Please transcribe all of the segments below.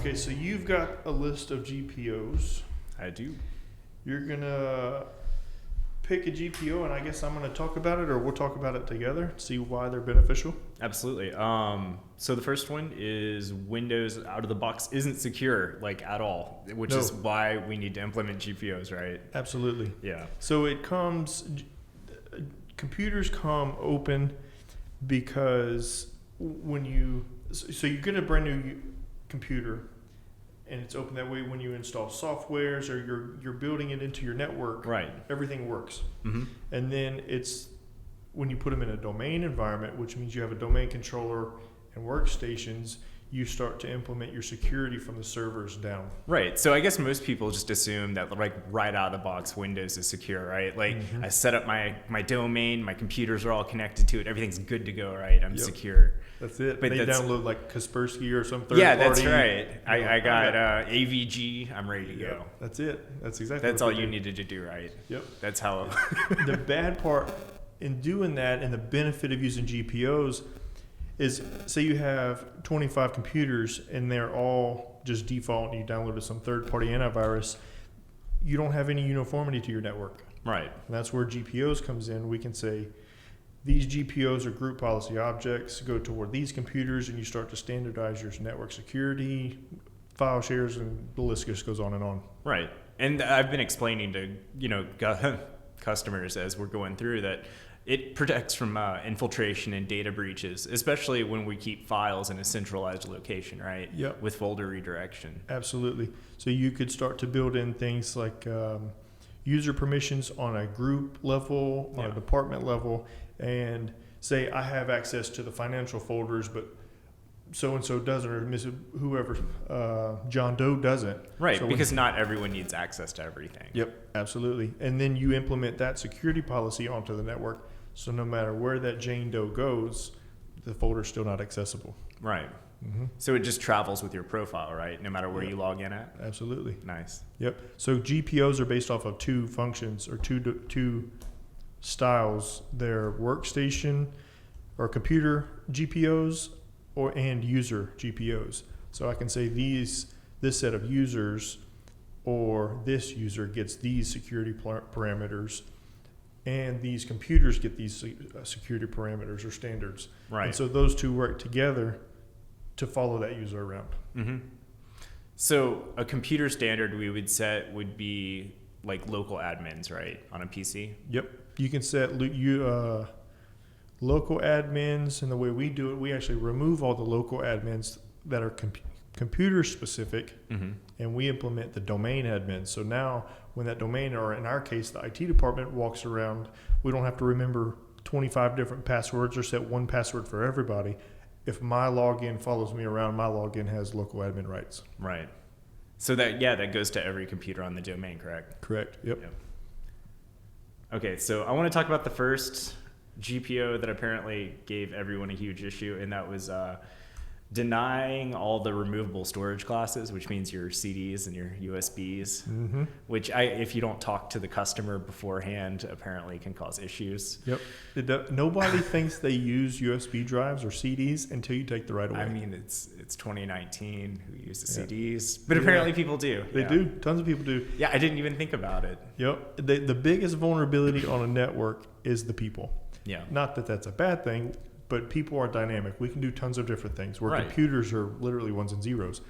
Okay, so you've got a list of GPOs. I do. You're going to pick a GPO, and I guess I'm going to talk about it, or we'll talk about it together, see why they're beneficial. Absolutely. So the first one is Windows out of the box isn't secure, like, at all, which is why we need to implement GPOs, right? Absolutely. Yeah. So computers come open because so you get a brand new computer, and it's open that way when you install softwares or you're building it into your network. Right. Everything works. Mm-hmm. And then it's when you put them in a domain environment, which means you have a domain controller and workstations, you start to implement your security from the servers down. Right. So I guess most people just assume that, like, right out of the box, Windows is secure, right? Like, I set up my domain, my computers are all connected to it, everything's good to go, right? I'm secure. That's it. But they download like Kaspersky or some third party. Yeah, that's right. I got AVG. I'm ready to go. That's it. That's exactly. That's all you needed to do, right? Yep. That's how. The bad part in doing that, and the benefit of using GPOs, is say you have 25 computers and they're all just default, and you downloaded some third-party antivirus. You don't have any uniformity to your network. Right. And that's where GPOs comes in. We can say, these GPOs are group policy objects, go toward these computers, and you start to standardize your network security, file shares, and the list just goes on and on. Right. And I've been explaining to customers as we're going through that it protects from infiltration and data breaches, especially when we keep files in a centralized location, right? Yep. With folder redirection. Absolutely. So you could start to build in things like user permissions on a group level, on a department level, and say I have access to the financial folders, but so-and-so doesn't, or whoever, John Doe doesn't. Right, so because not everyone needs access to everything. Yep, absolutely. And then you implement that security policy onto the network, so no matter where that Jane Doe goes, the folder's still not accessible. Right. Mm-hmm. So it just travels with your profile, right? No matter where you log in at? Absolutely. Nice. Yep. So GPOs are based off of two functions, or two styles. They're workstation or computer GPOs and user GPOs. So I can say this set of users, or this user gets these security parameters, and these computers get these security parameters or standards. Right. And so those two work together to follow that user around. Mm-hmm. So a computer standard we would set would be like local admins, right, on a PC? Yep. You can set local admins, and the way we do it, we actually remove all the local admins that are computer specific, and we implement the domain admins. So now when that domain, or in our case, the IT department, walks around, we don't have to remember 25 different passwords or set one password for everybody. If my login follows me around, my login has local admin rights. Right. So that goes to every computer on the domain, correct? Correct. Yep. Okay, so I want to talk about the first GPO that apparently gave everyone a huge issue, and that was denying all the removable storage classes, which means your CDs and your USBs, which if you don't talk to the customer beforehand, apparently can cause issues. Yep. Nobody thinks they use USB drives or CDs until you take the right away. I mean, it's 2019. Who uses CDs? But apparently people do. They do. Tons of people do. Yeah, I didn't even think about it. Yep. The biggest vulnerability on a network is the people. Yeah. Not that that's a bad thing, but people are dynamic. We can do tons of different things, where computers are literally ones and zeros.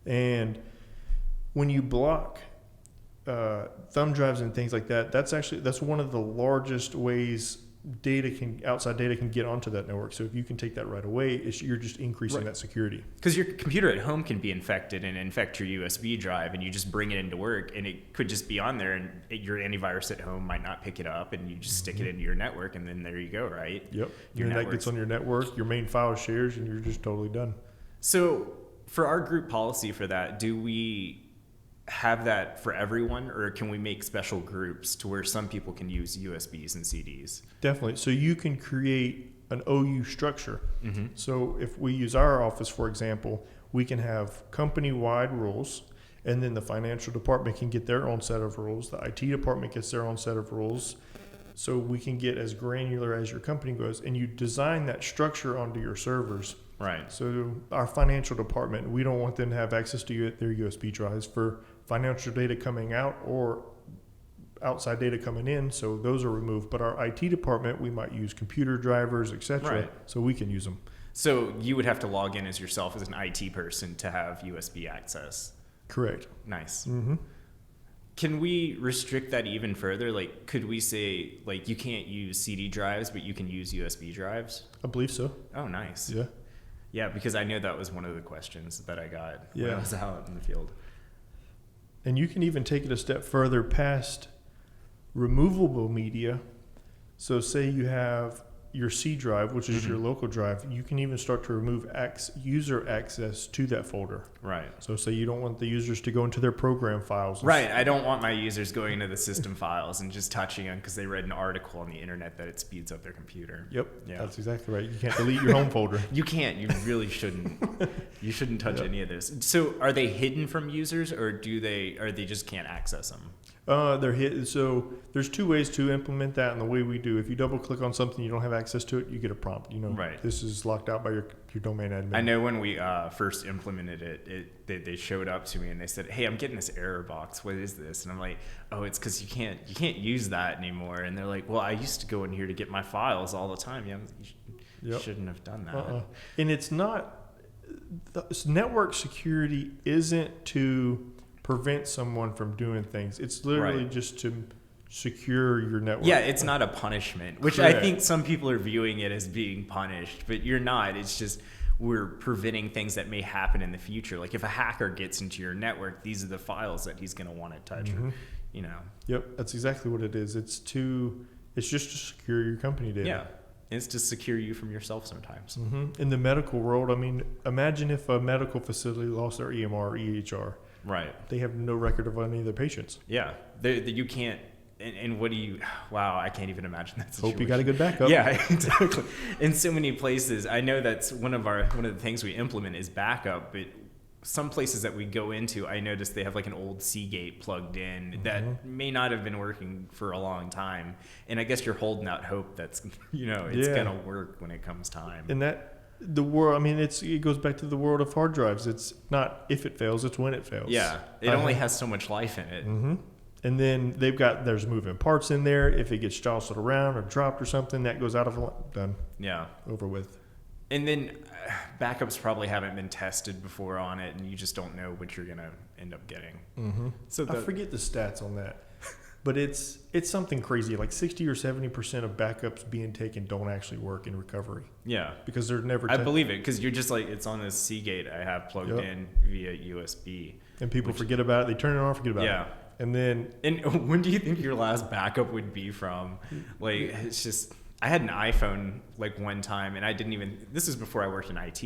And when you block thumb drives and things like that, that's one of the largest ways outside data can get onto that network. So if you can take that right away, you're just increasing that security. Because your computer at home can be infected and infect your USB drive, and you just bring it into work, and it could just be on there, and your antivirus at home might not pick it up, and you just stick it into your network, and then there you go, right? Yep. And that gets on your network, your main file shares, and you're just totally done. So for our group policy for that, do we have that for everyone, or can we make special groups to where some people can use USBs and CDs? Definitely. So you can create an OU structure. So if we use our office, for example, we can have company-wide rules, and then the financial department can get their own set of rules. The IT department gets their own set of rules. So we can get as granular as your company goes, and you design that structure onto your servers. Right. So our financial department, we don't want them to have access to their USB drives for financial data coming out or outside data coming in. So those are removed. But our IT department, we might use computer drivers, etc. Right. So we can use them. So you would have to log in as yourself as an IT person to have USB access. Correct. Nice. Mm-hmm. Can we restrict that even further? Like, could we say, like, you can't use CD drives, but you can use USB drives? I believe so. Oh, nice. Yeah. Yeah, because I know that was one of the questions that I got when Yeah. I was out in the field. And you can even take it a step further past removable media. So say you have your C drive, which is your local drive, you can even start to remove user access to that folder. Right. So say you don't want the users to go into their program files. Right. I don't want my users going into the system files and just touching them because they read an article on the internet that it speeds up their computer. Yep. Yeah. That's exactly right. You can't delete your home folder. You can't. You really shouldn't. You shouldn't touch Yep. any of this. So are they hidden from users or they just can't access them? They're hit. So there's two ways to implement that, and the way we do, if you double click on something you don't have access to it, you get a prompt. Right. This is locked out by your domain admin. I know when we first implemented it, they showed up to me and they said, "Hey, I'm getting this error box. What is this?" And I'm like, "Oh, it's because you can't use that anymore." And they're like, "Well, I used to go in here to get my files all the time. You shouldn't have done that." And it's not. Network security isn't to prevent someone from doing things. It's literally Right. just to secure your network. Yeah, it's not a punishment, which Correct. I think some people are viewing it as being punished, but you're not. It's just we're preventing things that may happen in the future. Like if a hacker gets into your network, these are the files that he's going to want to touch. Or, Yep, that's exactly what it is. It's just to secure your company data. Yeah, it's to secure you from yourself sometimes. In the medical world, I mean, imagine if a medical facility lost their EMR or EHR. Right. They have no record of any of their patients. Yeah, you can't. And what do you? Wow, I can't even imagine that situation. Hope you got a good backup. Yeah, exactly. In so many places, I know that's one of the things we implement is backup. But some places that we go into, I noticed they have like an old Seagate plugged in that may not have been working for a long time. And I guess you're holding out hope that's it's gonna work when it comes time. And the world, I mean, it goes back to the world of hard drives. It's not if it fails, it's when it fails. Yeah, it only has so much life in it. And then there's moving parts in there. If it gets jostled around or dropped or something, that goes out of done. Yeah. Over with. And then backups probably haven't been tested before on it, and you just don't know what you're gonna end up getting. So I forget the stats on that, but it's something crazy. Like 60 or 70% of backups being taken don't actually work in recovery. Yeah. Because they're never. I believe it because you're just like it's on this Seagate I have plugged in via USB. And people forget about it. They turn it on, forget about it. Yeah. And when do you think your last backup would be from? Like, it's just, I had an iPhone like one time and this is before I worked in IT.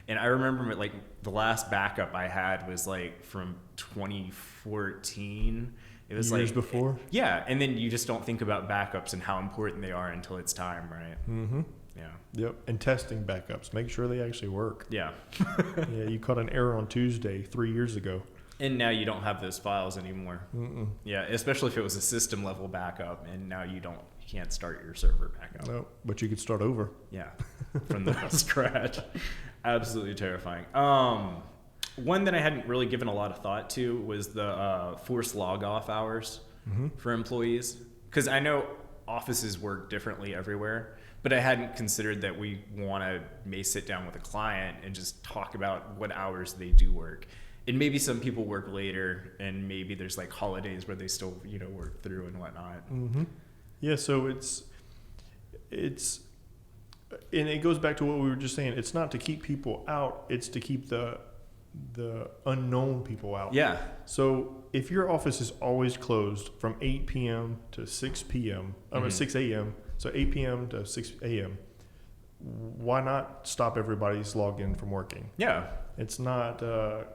And I remember like the last backup I had was like from 2014. It was years like before. Yeah. And then you just don't think about backups and how important they are until it's time. Right. Yeah. Yep. And testing backups. Make sure they actually work. Yeah. Yeah. You caught an error on Tuesday 3 years ago. And now you don't have those files anymore. Yeah, especially if it was a system level backup, and now you can't start your server back up. No, but you could start over. Yeah, from the scratch. Absolutely terrifying. One that I hadn't really given a lot of thought to was the forced log off hours for employees, because I know offices work differently everywhere, but I hadn't considered that we may sit down with a client and just talk about what hours they do work. And maybe some people work later, and maybe there's like holidays where they still, work through and whatnot. Yeah, so it's, and it goes back to what we were just saying. It's not to keep people out; it's to keep the unknown people out. Yeah. So if your office is always closed from 8 p.m. to 6 p.m., 6 a.m., so 8 p.m. to 6 a.m., why not stop everybody's login from working? Yeah. It's not,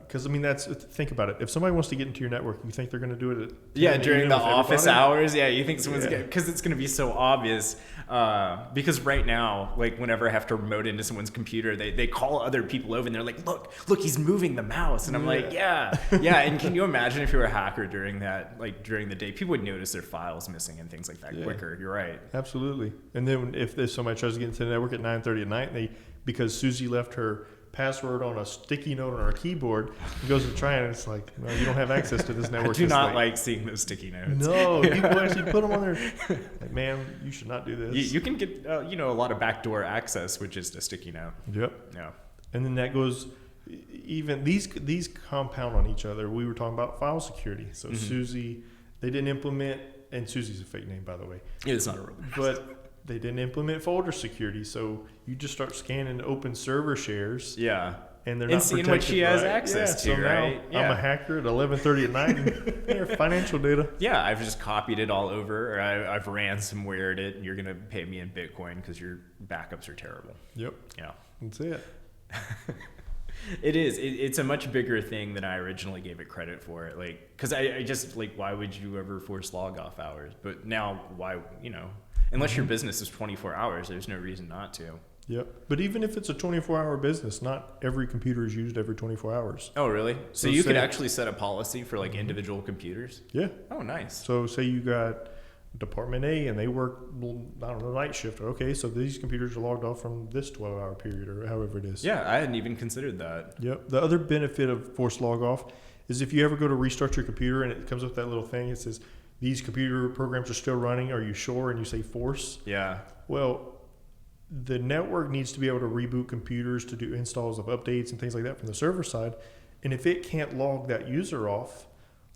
because think about it. If somebody wants to get into your network, you think they're going to do it at during the office hours. Yeah, you think someone's because it's going to be so obvious. Because right now, like whenever I have to remote into someone's computer, they call other people over and they're like, look, he's moving the mouse. And I'm like, yeah. And can you imagine if you were a hacker during the day, people would notice their files missing and things like that quicker. You're right. Absolutely. And then if there's somebody tries to get into the network at 9:30 at night, and they because Susie left her password on a sticky note on our keyboard. He goes to try it, and it's like, no, you don't have access to this network. I do not like seeing those sticky notes. No, people actually put them on there. Like, man, you should not do this. You can get a lot of backdoor access with just a sticky note. Yep. Yeah. And then that goes, even these compound on each other. We were talking about file security. So Susie, they didn't implement, and Susie's a fake name, by the way. It's not a real name. But they didn't implement folder security, so you just start scanning open server shares. Yeah. And they're and not seeing protected. what she has right? access yeah, to, so right? Now I'm a hacker at 11:30 at night, and their financial data. Yeah, I've just copied it all over, or I've ransomwared it, and you're going to pay me in Bitcoin because your backups are terrible. Yep. Yeah. That's it. It is. It's a much bigger thing than I originally gave it credit for. Like, because I just, like, why would you ever force log off hours? But now, why, unless your business is 24 hours, there's no reason not to. Yep. But even if it's a 24-hour business, not every computer is used every 24 hours. Oh, really? So So you could say- actually set a policy for, like, individual computers? Yeah. Oh, nice. So say you got Department A and they work, I don't know, night shift. Okay, so these computers are logged off from this 12-hour period or however it is. Yeah, I hadn't even considered that. Yep. The other benefit of forced log off is if you ever go to restart your computer and it comes up with that little thing, it says, these computer programs are still running. Are you sure? And you say force. Yeah. Well, the network needs to be able to reboot computers to do installs of updates and things like that from the server side. And if it can't log that user off,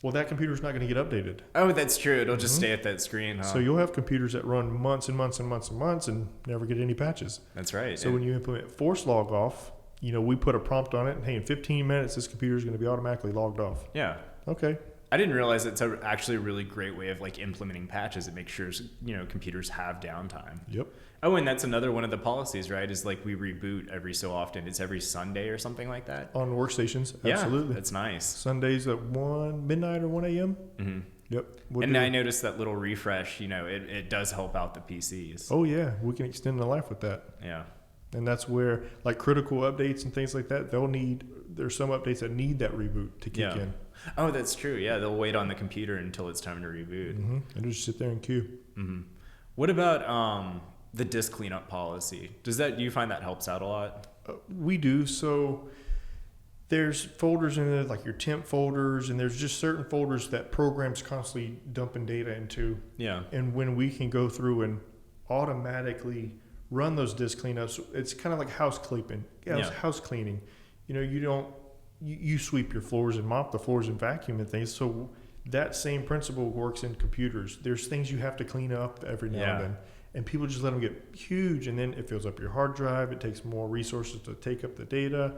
well, that computer's not going to get updated. Oh, that's true. It'll just stay at that screen, huh? So you'll have computers that run months and months and months and months and never get any patches. That's right. So when you implement force log off, we put a prompt on it, and hey, in 15 minutes, this computer is going to be automatically logged off. Yeah. Okay. I didn't realize it's actually a really great way of, like, implementing patches. It makes sure, computers have downtime. Yep. Oh, and that's another one of the policies, right? Is, like, we reboot every so often. It's every Sunday or something like that. On workstations, Yeah, absolutely. that's nice. Sundays at midnight or 1 a.m. Mm-hmm. Yep. And I noticed that little refresh, it does help out the PCs. Oh, yeah. We can extend the life with that. Yeah. And that's where, like, critical updates and things like that, there's some updates that need that reboot to kick in. Oh, that's true. Yeah, they'll wait on the computer until it's time to reboot. Mm-hmm. And just sit there and queue. Mm-hmm. What about the disk cleanup policy? Do you find that helps out a lot? We do. So there's folders in there, like your temp folders, and there's just certain folders that programs constantly dumping data into. Yeah. And when we can go through and automatically run those disk cleanups, it's kind of like house cleaning. House cleaning. You sweep your floors and mop the floors and vacuum and things. So that same principle works in computers. There's things you have to clean up every now and then. And people just let them get huge, and then it fills up your hard drive. It takes more resources to take up the data.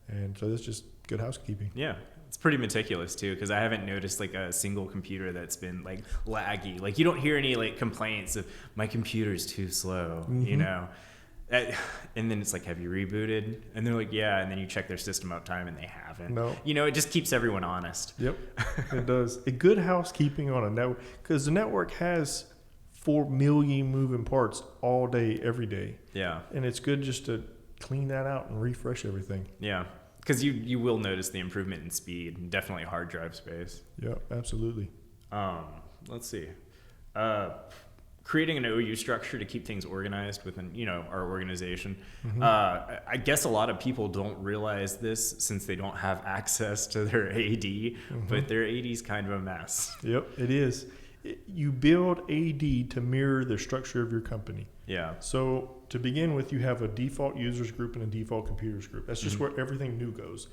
And so that's just good housekeeping. Yeah. It's pretty meticulous too, because I haven't noticed like a single computer that's been like laggy. Like you don't hear any like complaints of my computer's too slow, and then it's like, have you rebooted? And they're like, yeah. And then you check their system uptime and they haven't. No. It just keeps everyone honest. Yep, it does. A good housekeeping on a network, because the network has 4 million moving parts all day, every day. Yeah. And it's good just to clean that out and refresh everything. Yeah. Because you will notice the improvement in speed and definitely hard drive space. Yeah, absolutely. Let's see. Creating an OU structure to keep things organized within, our organization. Mm-hmm. I guess a lot of people don't realize this since they don't have access to their AD, but their AD is kind of a mess. Yep, it is. You build AD to mirror the structure of your company. Yeah. So to begin with, you have a default users group and a default computers group. That's just where everything new goes.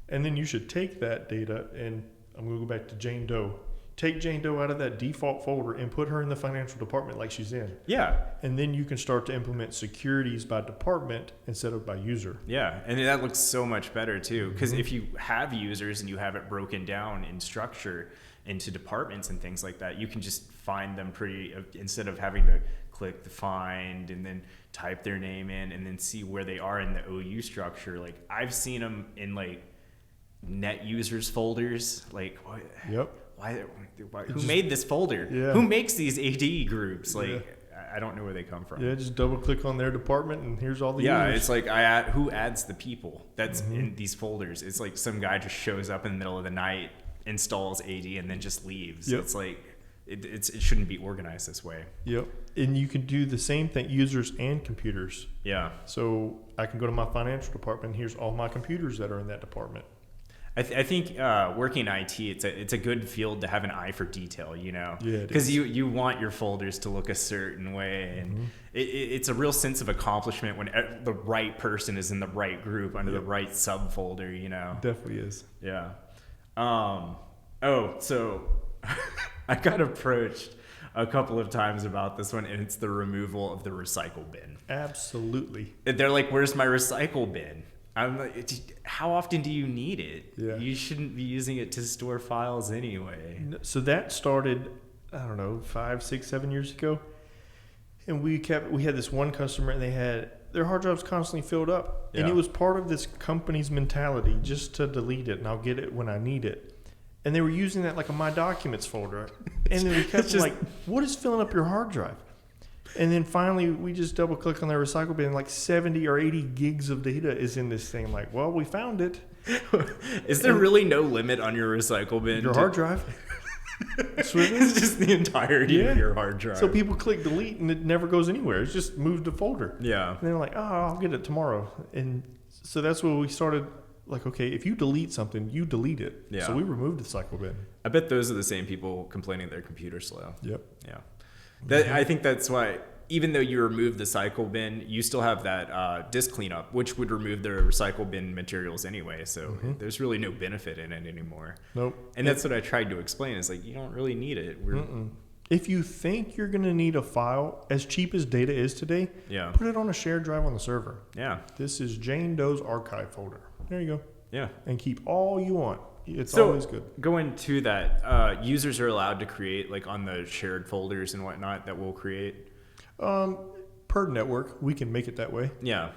And then you should take that data, and I'm going to go back to Jane Doe. Take Jane Doe out of that default folder and put her in the financial department like she's in. Yeah. And then you can start to implement securities by department instead of by user. Yeah. And that looks so much better too. Because if you have users and you have it broken down in structure into departments and things like that, you can just find them instead of having to click the find and then type their name in and then see where they are in the OU structure. Like I've seen them in like net users folders. Like, what? Yep. Why who made this folder? Yeah. Who makes these AD groups? Like, I don't know where they come from. Yeah, just double click on their department and here's all the users. It's like who adds the people that's in these folders? It's like some guy just shows up in the middle of the night, installs AD, and then just leaves. Yep. It's like it shouldn't be organized this way. Yep. And you can do the same thing, users and computers. Yeah. So I can go to my financial department. Here's all my computers that are in that department. I think working in IT, it's a good field to have an eye for detail, you know, Yeah, because you want your folders to look a certain way, and it's a real sense of accomplishment when the right person is in the right group under the right subfolder, you know. Definitely is. Yeah. So I got approached a couple of times about this one, and it's the removal of the recycle bin. Absolutely. They're like, "Where's my recycle bin?" I'm like, how often do you need it? Yeah. You shouldn't be using it to store files anyway. So that started, I don't know, 5, 6, 7 years ago. And we had this one customer, and they had their hard drives constantly filled up. And Yeah. it was part of this company's mentality just to delete it, and I'll get it when I need it. And they were using that like a My Documents folder. And then we kept like, what is filling up your hard drive? And then finally, we just double click on their recycle bin, like 70 or 80 gigs of data is in this thing. Like, well, we found it. Is there really no limit on your recycle bin? Your hard drive. It's just the entirety of your hard drive. So people click delete and it never goes anywhere. It's just moved to folder. Yeah. And they're like, oh, I'll get it tomorrow. And so that's where we started. Like, okay, if you delete something, you delete it. Yeah. So we removed the cycle bin. I bet those are the same people complaining their computer's slow. Yep. Yeah. I think that's why, even though you remove the cycle bin, you still have that disk cleanup, which would remove the recycle bin materials anyway. So there's really no benefit in it anymore. Nope. And that's what I tried to explain. Is like, you don't really need it. If you think you're going to need a file, as cheap as data is today, Yeah. put it on a shared drive on the server. Yeah. This is Jane Doe's archive folder. There you go. Yeah. And keep all you want. It's So always good. going to that, users are allowed to create like on the shared folders and whatnot that we'll create. Per network, we can make it that way. Yeah.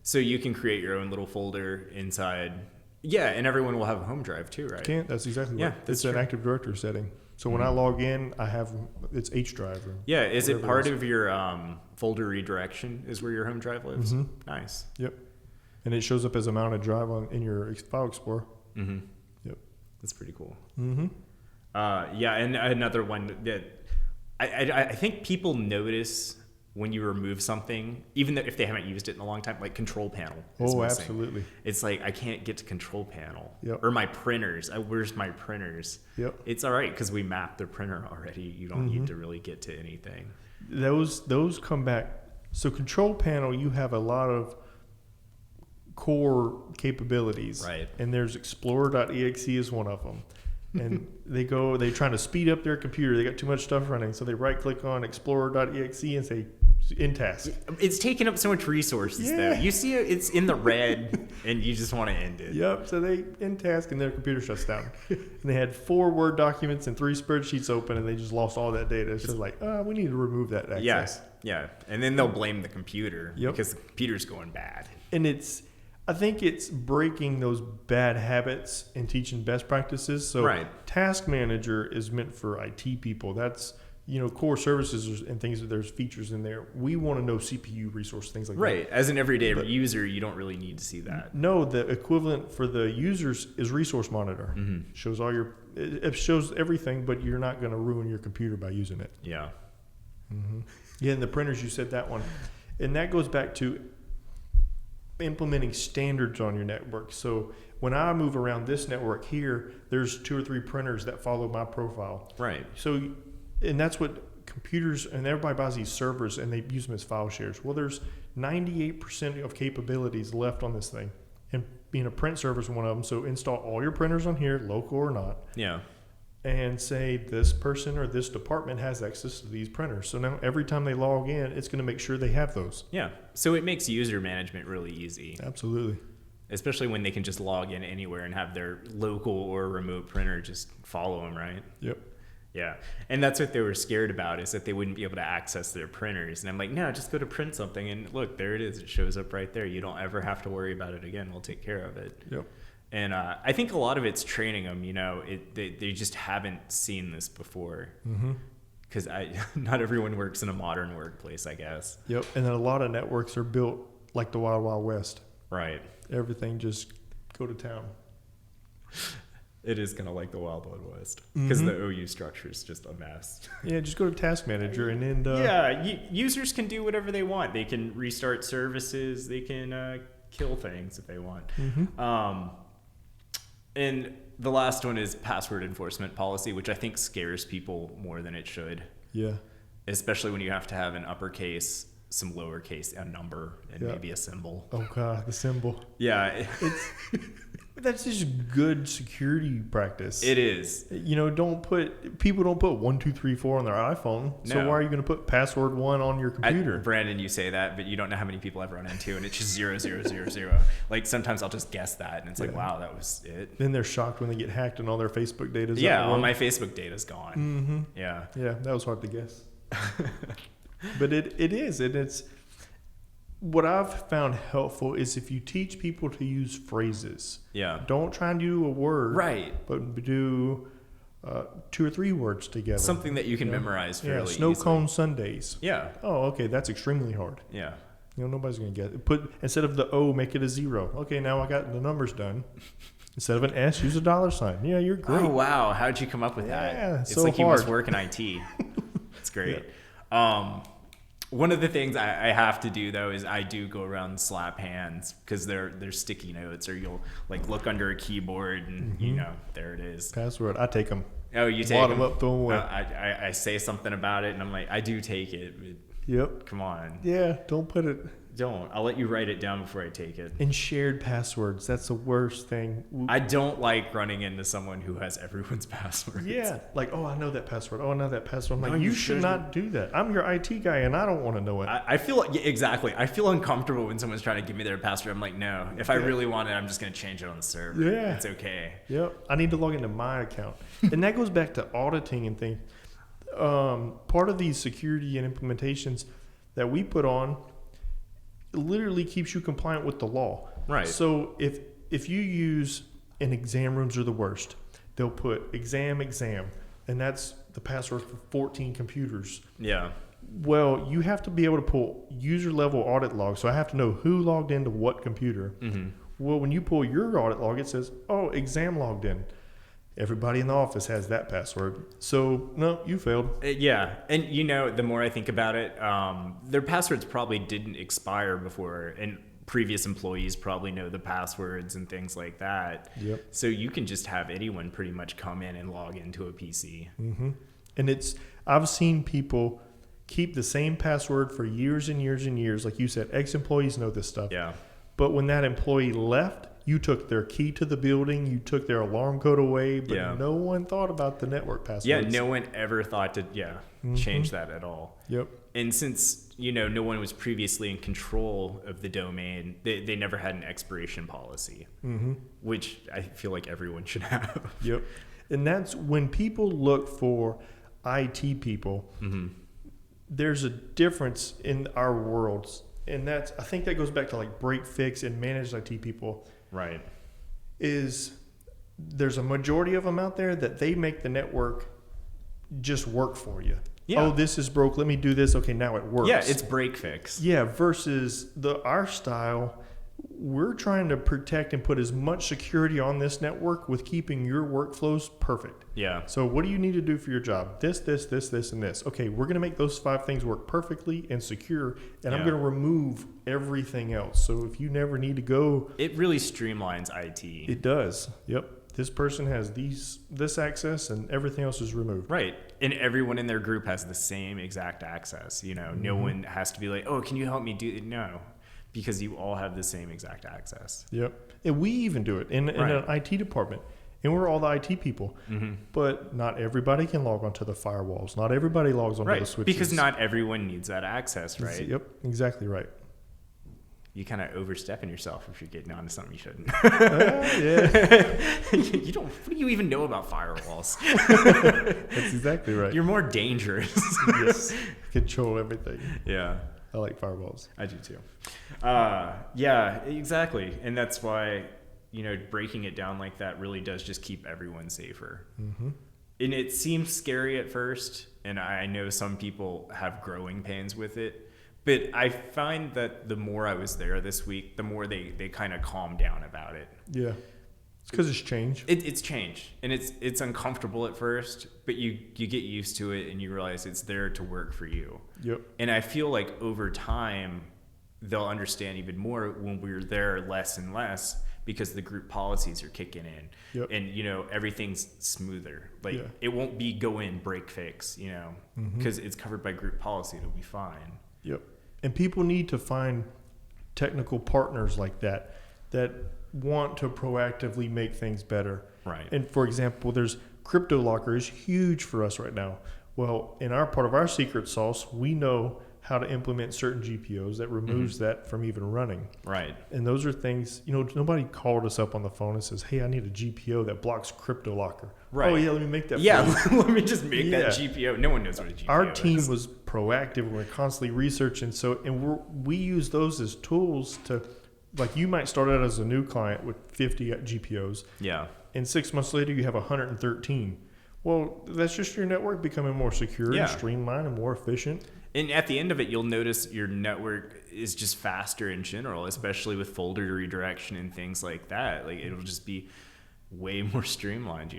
So you can create your own little folder inside. Yeah, and everyone will have a home drive too, right? Can't. That's exactly Yeah, right. that's It's an true. Active Directory setting. So when I log in, I have it's H drive. Or Yeah. Is it whatever part is. of your folder redirection? Is where your home drive lives? Nice. Yep. And it shows up as a mounted drive in your file explorer. Yep. That's pretty cool. Mm-hmm. Yeah, and another one that I think people notice when you remove something, even though if they haven't used it in a long time, like control panel. is Oh, missing. absolutely. It's like, I can't get to control panel. Yep. Or my printers. Where's my printers? Yep. It's all right because we mapped the printer already. You don't need to really get to anything. Those come back. So control panel, you have a lot of core capabilities. Right. And there's explorer.exe is one of them. And they're trying to speed up their computer. They got too much stuff running. So they right click on explorer.exe and say in task. It's taking up so much resources though. You see it's in the red and you just want to end it. Yep. So they in task and their computer shuts down. And they had 4 Word documents and 3 spreadsheets open and they just lost all that data. It's just like, we need to remove that access. Yes. Yeah. And then they'll blame the computer Yep. because the computer's going bad. And I think it's breaking those bad habits and teaching best practices. So Right. Task Manager is meant for IT people. That's, core services and things that there's features in there. We want to know CPU resource, things like that. Right. As an everyday user, you don't really need to see that. No, the equivalent for the users is Resource Monitor. Shows it shows everything, but you're not going to ruin your computer by using it. Yeah. Yeah, and the printers, you said that one. And that goes back to implementing standards on your network. So when I move around this network here, there's 2 or 3 printers that follow my profile. Right. So, and that's what computers, and everybody buys these servers and they use them as file shares. Well, there's 98% of capabilities left on this thing. And being a print server is one of them. So install all your printers on here, local or not. Yeah. And say this person or this department has access to these printers. So now every time they log in, it's going to make sure they have those. Yeah. So it makes user management really easy. Absolutely. Especially when they can just log in anywhere and have their local or remote printer just follow them, right? Yep. Yeah. And that's what they were scared about, is that they wouldn't be able to access their printers. And I'm like, no, just go to print something and look, there it is. It shows up right there. You don't ever have to worry about it again. We'll take care of it. Yep. And I think a lot of it's training them, they just haven't seen this before. Because not everyone works in a modern workplace, I guess. Yep. And then a lot of networks are built like the Wild Wild West. Right. Everything just go to town. It is kind of like the Wild Wild West because the OU structure is just a mess. Yeah, just go to Task Manager and then. Users can do whatever they want. They can restart services. They can kill things if they want. And the last one is password enforcement policy, which I think scares people more than it should. Yeah. Especially when you have to have an uppercase, some lowercase, a number, and maybe a symbol. Oh God, the symbol. Yeah. That's just good security practice. It is. You know, people don't put 1, 2, 3, 4 on their iPhone. So No. why are you going to put password 1 on your computer? Brandon, you say that, but you don't know how many people I've run into, and it's just 0, 0, 0, 0. Like sometimes I'll just guess that, and it's like, wow, that was it. Then they're shocked when they get hacked and all their Facebook data's Yeah, out. all my Facebook data's gone. Yeah. Yeah, that was hard to guess. But it is, and it's what I've found helpful is if you teach people to use phrases. Yeah. Don't try and do a word. Right. But do 2 or 3 words together. Something that you can memorize fairly snow easily. cone Sundays. Yeah. Oh, okay, that's extremely hard. Yeah. You know, nobody's going to get it. Instead of the O, make it a 0. Okay, now I got the numbers done. Instead of an S, use a $sign. Yeah, you're great. Oh, wow. How'd you come up with that? Yeah, it's so like hard. you must work in IT. It's great. Yeah. One of the things I have to do though is I do go around and slap hands because they're sticky notes, or you'll like look under a keyboard and you know there it is. Password. I take them. Oh, you take Wad them up, throw them away. I say something about it and I'm like, I do take it. But Yep. come on. Yeah, don't put it. Don't. I'll let you write it down before I take it. And shared passwords. That's the worst thing. I don't like running into someone who has everyone's passwords. Yeah. Like, oh, I know that password. Oh, I know that password. I'm like, No, you you should shouldn't. not do that. I'm your IT guy and I don't want to know it. I feel like, yeah, exactly. I feel uncomfortable when someone's trying to give me their password. I'm like, no. If I really want it, I'm just going to change it on the server. Yeah. It's okay. Yep. I need to log into my account. And that goes back to auditing and things. Part of these security and implementations that we put on literally keeps you compliant with the law. Right. So if you use, and exam rooms are the worst, they'll put exam, and that's the password for 14 computers. Yeah. Well, you have to be able to pull user level audit logs. So I have to know who logged into what computer. Mm-hmm. Well, when you pull your audit log, it says, oh, exam logged in. Everybody in the office has that password. So, no, you failed. Yeah. And, you know, the more I think about it, their passwords probably didn't expire before, and previous employees probably know the passwords and things like that. Yep. So you can just have anyone pretty much come in and log into a PC. Mm-hmm. And I've seen people keep the same password for years and years and years. Like you said, ex-employees know this stuff. Yeah. But when that employee left, you took their key to the building, you took their alarm code away, but no one thought about the network passwords. Yeah, no one ever thought to change that at all. Yep. And since, you know, no one was previously in control of the domain, they never had an expiration policy, which I feel like everyone should have. Yep. And that's when people look for IT people, there's a difference in our worlds. And I think that goes back to like break, fix, and managed IT people. Right. There's a majority of them out there that they make the network just work for you. Yeah. Oh, this is broke. Let me do this. Okay, now it works. Yeah, it's break fix. Yeah, versus our style, we're trying to protect and put as much security on this network with keeping your workflows perfect. Yeah. So what do you need to do for your job? This, and this. Okay, we're going to make those 5 things work perfectly and secure, and I'm going to remove everything else. So if you never need to go... It really streamlines IT. It does. Yep. This person has this access and everything else is removed. Right. And everyone in their group has the same exact access. You know, no one has to be like, oh, can you help me do it? No. Because you all have the same exact access. Yep. And we even do it in an IT department. And we're all the IT people. But not everybody can log onto the firewalls. Not everybody logs onto the switches. Because not everyone needs that access, right? Yep. Exactly right. You kind of overstepping yourself if you're getting onto something you shouldn't. Yeah. You don't. What do you even know about firewalls? That's exactly right. You're more dangerous. Yes. Control everything. Yeah. I like firewalls. I do too. Yeah, exactly. And that's why, you know, breaking it down like that really does just keep everyone safer. And it seems scary at first, and I know some people have growing pains with it. But I find that the more I was there this week, the more they kind of calmed down about it. Yeah. It's because it's change. It's change, and it's uncomfortable at first, but you get used to it and you realize it's there to work for you. Yep. And I feel like over time they'll understand even more when we're there less and less, because the group policies are kicking in. Yep. And everything's smoother. Like Yeah. it won't be go in, break, fix, because it's covered by group policy. It'll be fine. Yep. And people need to find technical partners like that want to proactively make things better. Right. And for example, there's crypto locker is huge for us right now. Well, in our part of our secret sauce, we know how to implement certain GPOs that removes that from even running. Right. And those are things, nobody called us up on the phone and says, hey, I need a GPO that blocks crypto locker. Right. Oh yeah, let me make that. Yeah. for you. Let me just make that GPO. No one knows what a GPO Our is. team was proactive. We're constantly researching. We use those as tools to, like, you might start out as a new client with 50 GPOs. Yeah. And 6 months later, you have 113. Well, that's just your network becoming more secure and streamlined and more efficient. And at the end of it, you'll notice your network is just faster in general, especially with folder redirection and things like that. Like it'll just be way more streamlined,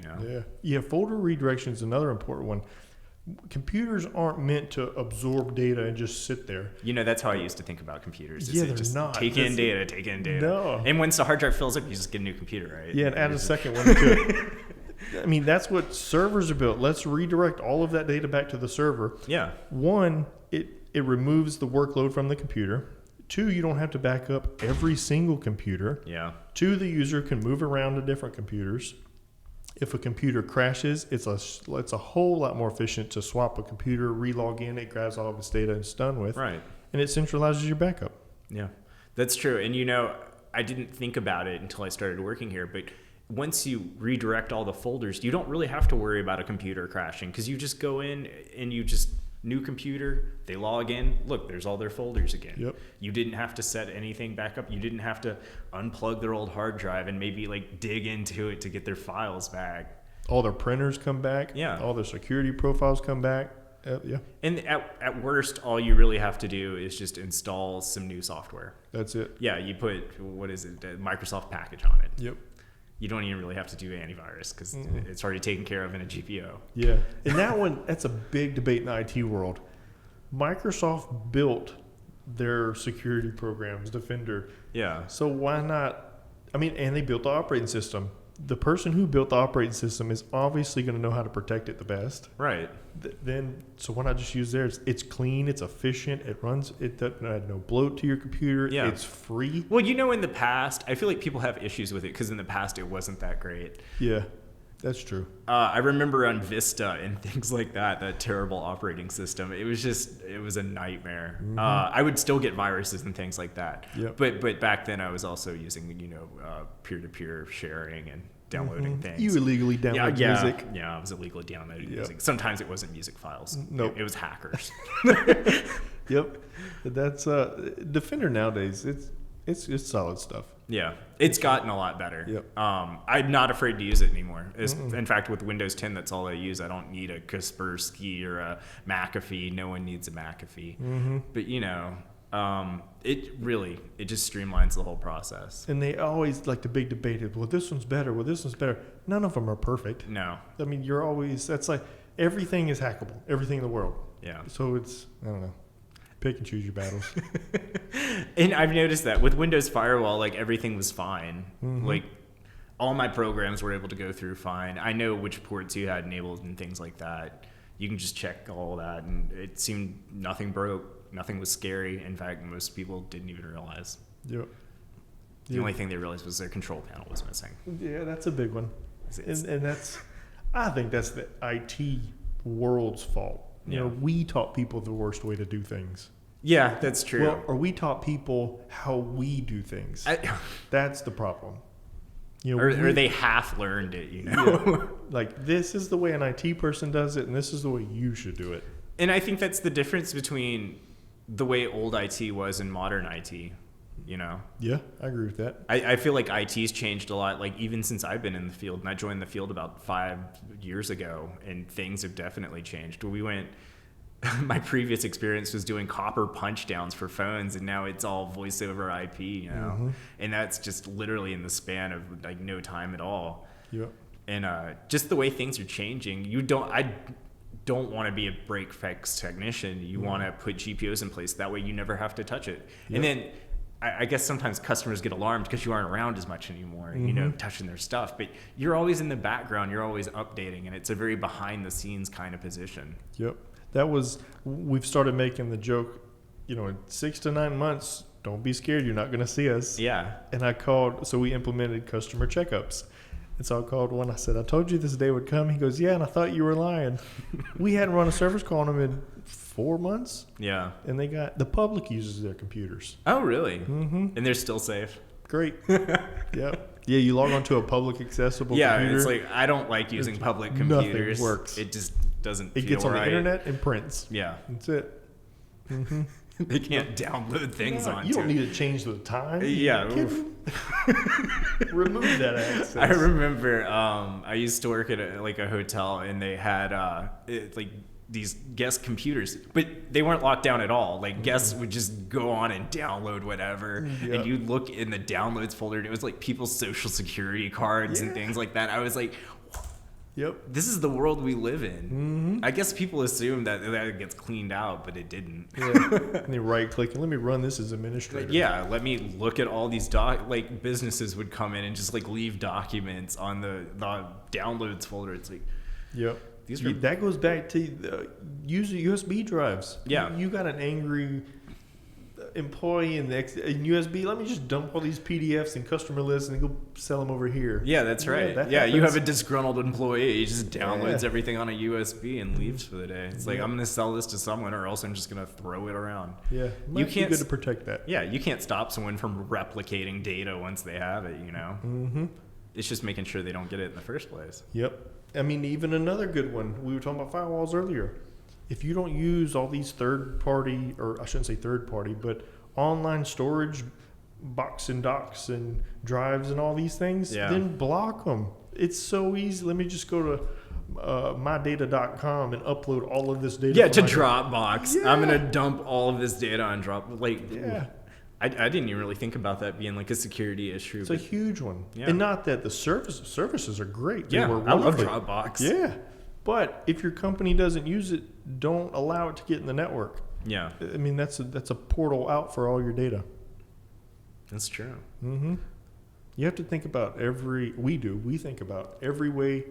Yeah, folder redirection is another important one. Computers aren't meant to absorb data and just sit there. That's how I used to think about computers. Yeah, they're just not. Take in data. No. And once the hard drive fills up, you just get a new computer, right? Yeah, and add a second one to it. I mean, that's what servers are built. Let's redirect all of that data back to the server. Yeah. One, it removes the workload from the computer. 2, you don't have to back up every single computer. Yeah. 2, the user can move around to different computers. If a computer crashes, it's a whole lot more efficient to swap a computer, relog in, it grabs all of its data and it's done with. Right. And it centralizes your backup. Yeah, that's true. And I didn't think about it until I started working here, but once you redirect all the folders, you don't really have to worry about a computer crashing, because you just go in and you just new computer, they log in, look, there's all their folders again. Yep. You didn't have to set anything back up. You didn't have to unplug their old hard drive and maybe like dig into it to get their files back. All their printers come back. Yeah. All their security profiles come back. Yeah. And at worst, all you really have to do is just install some new software. That's it. Yeah, you put, a Microsoft package on it. Yep. You don't even really have to do antivirus because it's already taken care of in a GPO. Yeah. And that's a big debate in the IT world. Microsoft built their security programs, Defender. Yeah. So why not? And they built the operating system. The person who built the operating system is obviously going to know how to protect it the best. Right. So why not just use theirs? It's clean, it's efficient, it doesn't add no bloat to your computer. Yeah. It's free. Well, in the past, I feel like people have issues with it because in the past it wasn't that great. Yeah, that's true. I remember on Vista and things like that terrible operating system. It was a nightmare. Mm-hmm. I would still get viruses and things like that. Yep. But back then I was also using, peer-to-peer sharing and downloading things. You illegally download music. Yeah, I was illegally downloading music. Sometimes it wasn't music files. Nope. It was hackers. Yep. That's Defender nowadays. It's solid stuff. Yeah, it's gotten a lot better. Yep. I'm not afraid to use it anymore. In fact, with Windows 10, that's all I use. I don't need a Kaspersky or a McAfee. No one needs a McAfee. Mm-hmm. But it just streamlines the whole process. And they always like the big debate is, well, this one's better. Well, this one's better. None of them are perfect. No. That's like everything is hackable. Everything in the world. Yeah. So I don't know. Pick and choose your battles. And I've noticed that with Windows Firewall, like everything was fine. Mm-hmm. Like all my programs were able to go through fine. I know which ports you had enabled and things like that. You can just check all that, and it seemed nothing broke, nothing was scary. In fact, most people didn't even realize. Yep. The only thing they realized was their control panel was missing. Yeah, that's a big one. And I think that's the IT world's fault. We taught people the worst way to do things. Yeah, that's true. Well, or we taught people how we do things. That's the problem. Or they half learned it, Yeah. Like, this is the way an IT person does it, and this is the way you should do it. And I think that's the difference between the way old IT was and modern IT. Yeah, I agree with that. I feel like IT's changed a lot, like even since I've been in the field, and I joined the field about 5 years ago, and things have definitely changed. We went my previous experience was doing copper punch downs for phones, and now it's all voice over IP, you know, and that's just literally in the span of like no time at all. Yep. And just the way things are changing, I don't want to be a break fix technician. You want to put GPOs in place. That way you never have to touch it. Yep. And then I guess sometimes customers get alarmed because you aren't around as much anymore, you know, touching their stuff. But you're always in the background. You're always updating. And it's a very behind the scenes kind of position. Yep. We've started making the joke, you know, in 6 to 9 months, don't be scared. You're not going to see us. Yeah. And so we implemented customer checkups. And so I called one. I said, I told you this day would come. He goes, yeah, and I thought you were lying. We hadn't run a service call on them in 4 months. Yeah. And the public uses their computers. Oh, really? Mm-hmm. And they're still safe? Great. Yep. Yeah, you log onto a public accessible computer. Yeah, it's like, I don't like using public computers. Nothing works. It just doesn't feel It gets on right. the internet and prints. Yeah. That's it. They can't download things onto You don't it. need to change the time. Yeah. Remove that access. I remember I used to work at a hotel, and they had like these guest computers, but they weren't locked down at all. Like guests would just go on and download whatever, and you'd look in the downloads folder, and it was like people's social security cards and things like that. I was like, yep. this is the world we live in. I guess people assume that gets cleaned out, but it didn't. Yeah. And they right click and let me run this as administrator. Yeah, let me look at all these businesses would come in and just like leave documents on the downloads folder. It's like, yep. That goes back to using USB drives. Yeah. You got an angry employee in USB. Let me just dump all these PDFs and customer lists and go sell them over here. Yeah, that's right. You have a disgruntled employee. He just downloads everything on a USB and leaves for the day. It's like, I'm going to sell this to someone, or else I'm just going to throw it around. Yeah, you can't. Be good to protect that. Yeah, you can't stop someone from replicating data once they have it. You know. It's just making sure they don't get it in the first place. Yep. I mean, even another good one. We were talking about firewalls earlier. If you don't use all these third-party, or I shouldn't say third-party, but online storage box and docks and drives and all these things, then block them. It's so easy. Let me just go to mydata.com and upload all of this data. Yeah, to Dropbox. Yeah. I'm going to dump all of this data on Dropbox. I didn't even really think about that being like a security issue. It's a huge one. Yeah. And not that the services are great. Yeah, I love Dropbox. Yeah. But if your company doesn't use it, don't allow it to get in the network. Yeah. I mean, that's a portal out for all your data. That's true. You have to think about we think about every way.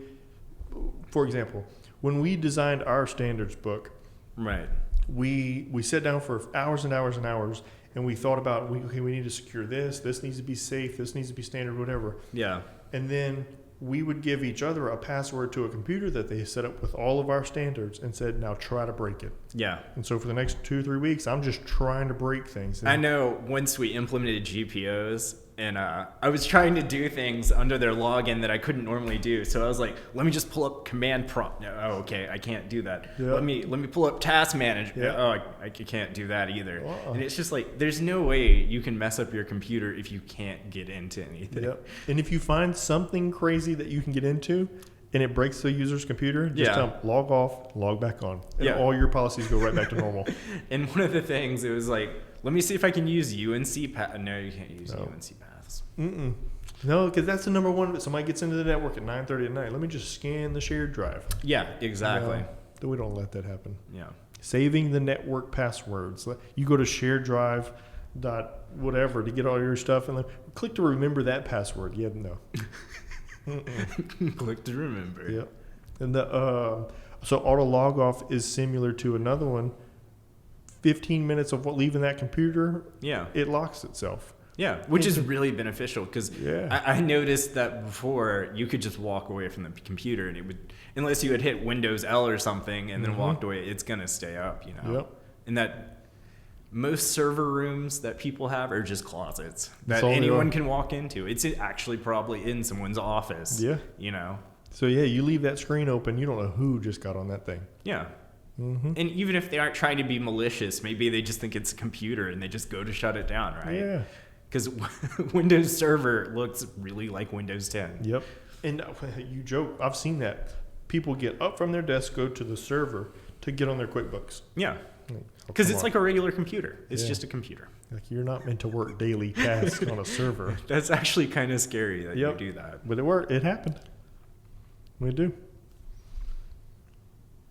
For example, when we designed our standards book, right, we sat down for hours and hours and hours, and we thought about, we need to secure this needs to be safe, this needs to be standard, whatever. Yeah. And then we would give each other a password to a computer that they set up with all of our standards and said, now try to break it. Yeah. And so for the next 2-3 weeks, I'm just trying to break things. I know once we implemented GPOs, and I was trying to do things under their login that I couldn't normally do. So I was like, let me just pull up command prompt. Oh, okay, I can't do that. Yep. Let me pull up task manager. Yep. Oh, I can't do that either. And it's just like, there's no way you can mess up your computer if you can't get into anything. Yep. And if you find something crazy that you can get into and it breaks the user's computer, just tell them, log off, log back on. And all your policies go right back to normal. And one of the things, it was like, let me see if I can use UNC paths. No, you can't use UNC paths. No, because that's the number one. Somebody gets into the network at 9:30 at night. Let me just scan the shared drive. Yeah, exactly. No, we don't let that happen. Yeah. Saving the network passwords. You go to shared drive whatever to get all your stuff, and then click to remember that password. Yeah, no. Click to remember. Yep. And so auto log off is similar to another one. 15 minutes of leaving that computer, it locks itself. Yeah, which is really beneficial because I noticed that before you could just walk away from the computer and it would, unless you had hit Windows L or something and then walked away, it's going to stay up, you know. Yep. And that most server rooms that people have are just closets that anyone can walk into. It's actually probably in someone's office. Yeah. You know. So you leave that screen open, you don't know who just got on that thing. Yeah. And even if they aren't trying to be malicious, maybe they just think it's a computer and they just go to shut it down, right? Yeah. Because Windows Server looks really like Windows 10. Yep. And you joke, I've seen that. people get up from their desk, go to the server to get on their QuickBooks. Yeah. Like, Because come it's on. like a regular computer. It's Yeah. just a computer. Like, you're not meant to work daily tasks on a server. That's actually kind of scary that Yep. you do that. But it worked. It happened. We do.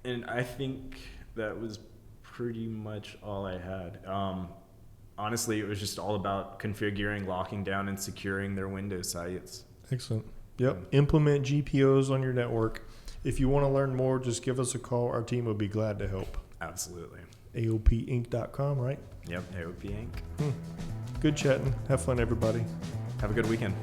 And I think that was pretty much all I had. Honestly, it was just all about configuring, locking down, and securing their Windows sites. Excellent. Yep. Implement GPOs on your network. If you want to learn more, just give us a call. Our team will be glad to help. Absolutely. AOPinc.com, right? Yep, AOP Inc. Good chatting. Have fun, everybody. Have a good weekend.